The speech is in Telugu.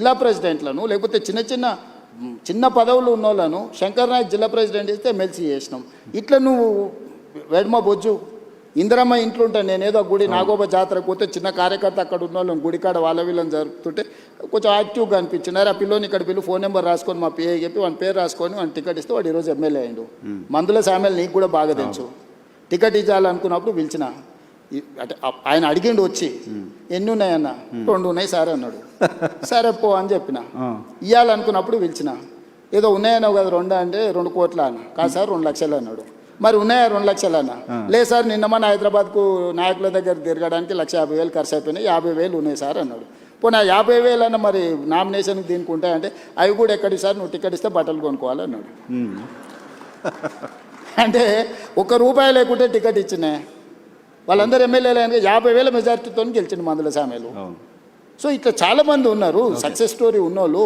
జిల్లా ప్రెసిడెంట్లను లేకపోతే చిన్న పదవులు ఉన్న వాళ్ళను శంకర్ నాయక్ జిల్లా ప్రెసిడెంట్ ఇస్తే ఎమ్మెల్సీ చేసినాం. ఇట్లా నువ్వు వెడ్మ బొజ్జు ఇందిరమ్మ ఇంట్లో ఉంటాను నేను ఏదో గుడి నాగోబ జాతరకు పోతే చిన్న కార్యకర్త అక్కడ ఉన్న వాళ్ళని గుడికాడ వాళ్ళ వీళ్ళని జరుపుతుంటే కొంచెం యాక్టివ్గా అనిపించినారు. ఆ పిల్లోని ఇక్కడ పిల్లు ఫోన్ నెంబర్ రాసుకొని మా పిఏ చెప్పి వాడి పేరు రాసుకొని వాడిని టికెట్ ఇస్తే వాడు ఈరోజు ఎమ్మెల్యే అయ్యిండు. మందుల సామెలు నీకు కూడా బాగా తెలుసు. టికెట్ ఇవ్వాలనుకున్నప్పుడు పిలిచిన అంటే ఆయన అడిగిండు వచ్చి ఎన్ని ఉన్నాయన్న 2 ఉన్నాయి సార్ అన్నాడు. సరే పో అని చెప్పిన. ఇవ్వాలనుకున్నప్పుడు పిలిచిన ఏదో ఉన్నాయన్నావు కదా 2 అంటే 2 కోట్ల అన్న. కాదు సార్ 2 లక్షలు అన్నాడు. మరి ఉన్నాయా 2 లక్షలు అన్న. లేదు సార్ నిన్న మన హైదరాబాద్కు నాయకుల దగ్గర తిరగడానికి 1,50,000 ఖర్చు అయిపోయినాయి 50,000 ఉన్నాయి సార్ అన్నాడు. పోనీ 50,000 అన్న మరి నామినేషన్కి దీనికి ఉంటాయంటే అవి కూడా ఎక్కడి సార్ నువ్వు టికెట్ ఇస్తే బట్టలు కొనుక్కోవాలి అన్నాడు. అంటే ₹1 లేకుంటే టికెట్ ఇచ్చినా వాళ్ళందరూ ఎమ్మెల్యేలు 50,000 మెజార్టీతో గెలిచిండు మందుల సామెలు. సో ఇట్లా చాలామంది ఉన్నారు సక్సెస్ స్టోరీ ఉన్నోళ్ళు.